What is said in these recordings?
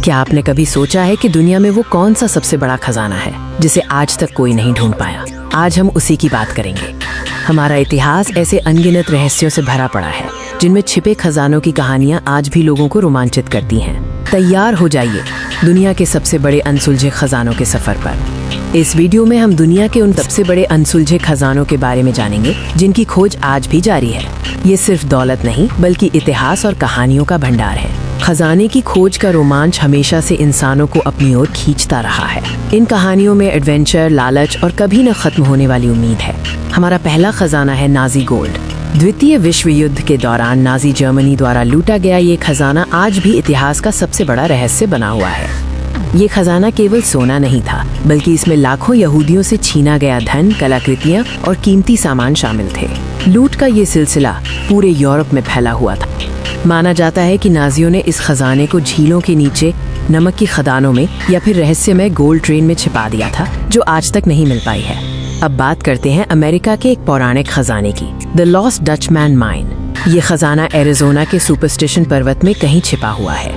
क्या आपने कभी सोचा है कि दुनिया में वो कौन सा सबसे बड़ा खजाना है जिसे आज तक कोई नहीं ढूंढ पाया? आज हम उसी की बात करेंगे। हमारा इतिहास ऐसे अनगिनत रहस्यों से भरा पड़ा है जिनमें छिपे खजानों की कहानियां आज भी लोगों को रोमांचित करती हैं। तैयार हो जाइए दुनिया के सबसे बड़े अनसुलझे खजानों के सफर पर। इस वीडियो में हम दुनिया के उन सबसे बड़े अनसुलझे खजानों के बारे में जानेंगे जिनकी खोज आज भी जारी है। ये सिर्फ दौलत नहीं बल्कि इतिहास और कहानियों का भंडार है। खजाने की खोज का रोमांच हमेशा से इंसानों को अपनी ओर खींचता रहा है। इन कहानियों में एडवेंचर, लालच और कभी न खत्म होने वाली उम्मीद है। हमारा पहला खजाना है नाजी गोल्ड। द्वितीय विश्व युद्ध के दौरान नाजी जर्मनी द्वारा लूटा गया ये खजाना आज भी इतिहास का सबसे बड़ा रहस्य बना हुआ है। ये खजाना केवल सोना नहीं था बल्कि इसमें लाखों यहूदियों से छीना गया धन, कलाकृतियां और कीमती सामान शामिल थे। लूट का ये सिलसिला पूरे यूरोप में फैला हुआ था। माना जाता है कि नाजियों ने इस खजाने को झीलों के नीचे, नमक की खदानों में या फिर रहस्यमय गोल्ड ट्रेन में छिपा दिया था जो आज तक नहीं मिल पाई है। अब बात करते हैं अमेरिका के एक पौराणिक खजाने की, द लॉस्ट डचमैन माइन। ये खजाना एरिज़ोना के सुपरस्टिशन पर्वत में कहीं छिपा हुआ है।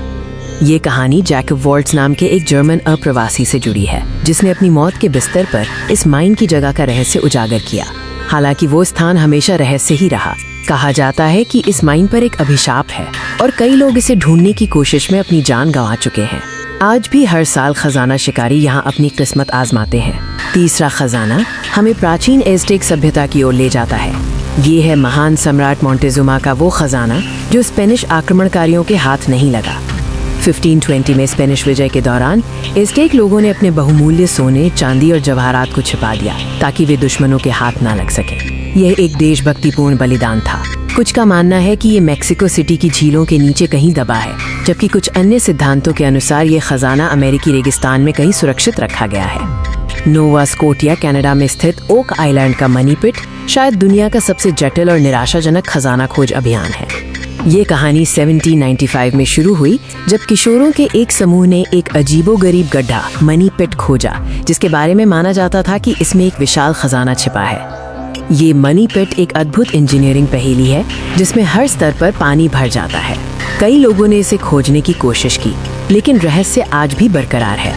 ये कहानी जैकब वॉल्ट्ज नाम के एक जर्मन अप्रवासी से जुड़ी है जिसने अपनी मौत के बिस्तर पर इस माइन की जगह का रहस्य उजागर किया। हालांकि वो स्थान हमेशा रहस्य ही रहा। कहा जाता है कि इस माइन पर एक अभिशाप है और कई लोग इसे ढूंढने की कोशिश में अपनी जान गंवा चुके हैं। आज भी हर साल खजाना शिकारी यहाँ अपनी किस्मत आजमाते हैं। तीसरा खजाना हमें प्राचीन एज़टेक सभ्यता की ओर ले जाता है। ये है महान सम्राट मोंटेजुमा का वो खजाना जो स्पेनिश आक्रमणकारियों के हाथ नहीं लगा। 1520 में स्पेनिश विजय के दौरान एज़टेक लोगों ने अपने बहुमूल्य सोने, चांदी और जवाहरात को छिपा दिया ताकि वे दुश्मनों के हाथ ना लग सके। यह एक देशभक्तिपूर्ण बलिदान था। कुछ का मानना है कि ये मेक्सिको सिटी की झीलों के नीचे कहीं दबा है, जबकि कुछ अन्य सिद्धांतों के अनुसार ये खजाना अमेरिकी रेगिस्तान में कहीं सुरक्षित रखा गया है। नोवा स्कोटिया, कनाडा में स्थित ओक आइलैंड का मनी पिट शायद दुनिया का सबसे जटिल और निराशाजनक खजाना खोज अभियान है। ये कहानी 1795 में शुरू हुई जब किशोरों के एक समूह ने एक अजीबोगरीब गड्ढा मनी पिट खोजा जिसके बारे में माना जाता था कि इसमें एक विशाल खजाना छिपा है। ये मनी पिट एक अद्भुत इंजीनियरिंग पहेली है जिसमें हर स्तर पर पानी भर जाता है। कई लोगों ने इसे खोजने की कोशिश की लेकिन रहस्य आज भी बरकरार है।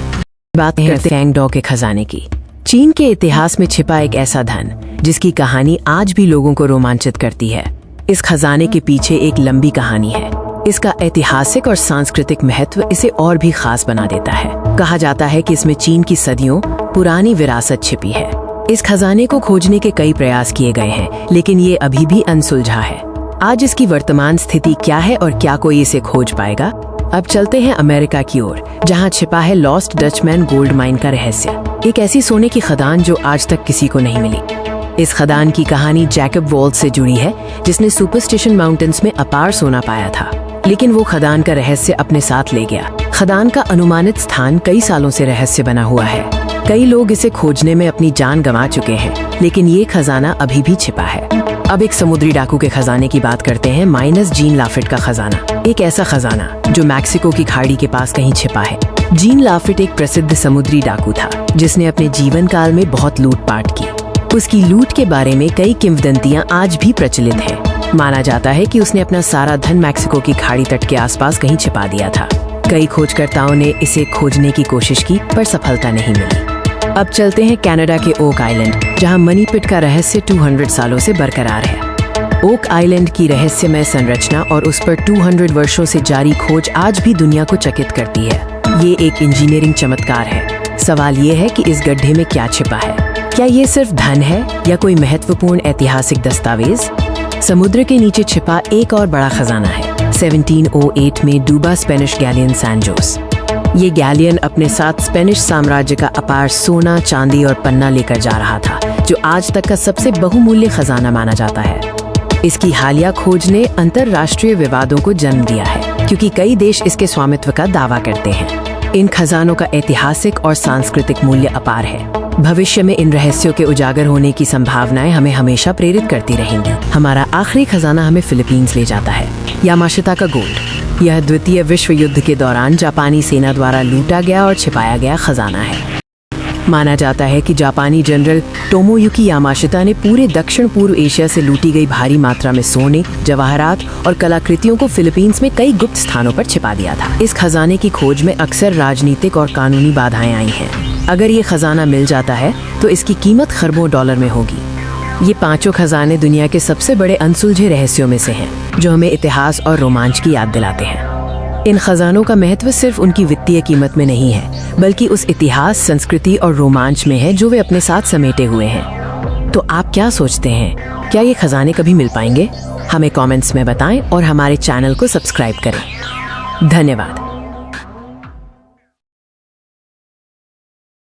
बात करते हैं फैंगडो के खजाने की। चीन के इतिहास में छिपा एक ऐसा धन जिसकी कहानी आज भी लोगों को रोमांचित करती है। इस खजाने के पीछे एक लंबी कहानी है। इसका ऐतिहासिक और सांस्कृतिक महत्व इसे और भी खास बना देता है। कहा जाता है कि इसमें चीन की सदियों पुरानी विरासत छिपी है। इस खजाने को खोजने के कई प्रयास किए गए हैं लेकिन ये अभी भी अनसुलझा है। आज इसकी वर्तमान स्थिति क्या है और क्या कोई इसे खोज पाएगा? अब चलते हैं अमेरिका की ओर जहां छिपा है लॉस्ट डचमैन गोल्ड माइन का रहस्य। एक ऐसी सोने की खदान जो आज तक किसी को नहीं मिली। इस खदान की कहानी जैकब वॉल्ट्ज से जुड़ी है जिसने सुपरस्टिशन माउंटेन्स में अपार सोना पाया था, लेकिन वो खदान का रहस्य अपने साथ ले गया। खदान का अनुमानित स्थान कई सालों से रहस्य बना हुआ है। कई लोग इसे खोजने में अपनी जान गंवा चुके हैं लेकिन ये खजाना अभी भी छिपा है। अब एक समुद्री डाकू के खजाने की बात करते हैं, माइनस जीन लाफिट का खजाना। एक ऐसा खजाना जो मैक्सिको की खाड़ी के पास कहीं छिपा है। जीन लाफिट एक प्रसिद्ध समुद्री डाकू था जिसने अपने जीवन काल में बहुत लूटपाट की। उसकी लूट के बारे में कई किंवदंतियां आज भी प्रचलित हैं। माना जाता है कि उसने अपना सारा धन मैक्सिको की खाड़ी तट के आसपास कहीं छिपा दिया था। कई खोजकर्ताओं ने इसे खोजने की कोशिश की पर सफलता नहीं मिली। अब चलते हैं कनाडा के ओक आइलैंड जहां मनी पिट का रहस्य 200 सालों से बरकरार है। ओक आइलैंड की रहस्यमय संरचना और उस पर 200 वर्षों से जारी खोज आज भी दुनिया को चकित करती है। ये एक इंजीनियरिंग चमत्कार है। सवाल ये है कि इस गड्ढे में क्या छिपा है? क्या ये सिर्फ धन है या कोई महत्वपूर्ण ऐतिहासिक दस्तावेज? समुद्र के नीचे छिपा एक और बड़ा खजाना है। 1708 में डूबा स्पेनिश गैलियन सैन जोस। ये गैलियन अपने साथ स्पेनिश साम्राज्य का अपार सोना, चांदी और पन्ना लेकर जा रहा था जो आज तक का सबसे बहुमूल्य खजाना माना जाता है। इसकी हालिया खोज ने अंतर्राष्ट्रीय विवादों को जन्म दिया है क्योंकि कई देश इसके स्वामित्व का दावा करते हैं। इन खजानों का ऐतिहासिक और सांस्कृतिक मूल्य अपार है। भविष्य में इन रहस्यों के उजागर होने की संभावनाएं हमें हमेशा प्रेरित करती रहेंगी। हमारा आखिरी खजाना हमें फिलीपींस ले जाता है, यामाशिता का गोल्ड। यह द्वितीय विश्व युद्ध के दौरान जापानी सेना द्वारा लूटा गया और छिपाया गया खजाना है। माना जाता है कि जापानी जनरल टोमोयुकी यामाशिता ने पूरे दक्षिण पूर्व एशिया से लूटी गई भारी मात्रा में सोने, जवाहरात और कलाकृतियों को फिलीपींस में कई गुप्त स्थानों पर छिपा दिया था। इस खजाने की खोज में अक्सर राजनीतिक और कानूनी बाधाएं आई हैं। अगर ये खजाना मिल जाता है तो इसकी कीमत खरबों डॉलर में होगी। ये 5 खजाने दुनिया के सबसे बड़े अनसुलझे रहस्यों में से हैं, जो हमें इतिहास और रोमांच की याद दिलाते हैं। इन खजानों का महत्व सिर्फ उनकी वित्तीय कीमत में नहीं है, बल्कि उस इतिहास, संस्कृति और रोमांच में है जो वे अपने साथ समेटे हुए हैं। तो आप क्या सोचते हैं, क्या ये खजाने कभी मिल पाएंगे? हमें कमेंट्स में बताएं और हमारे चैनल को सब्सक्राइब करें। धन्यवाद।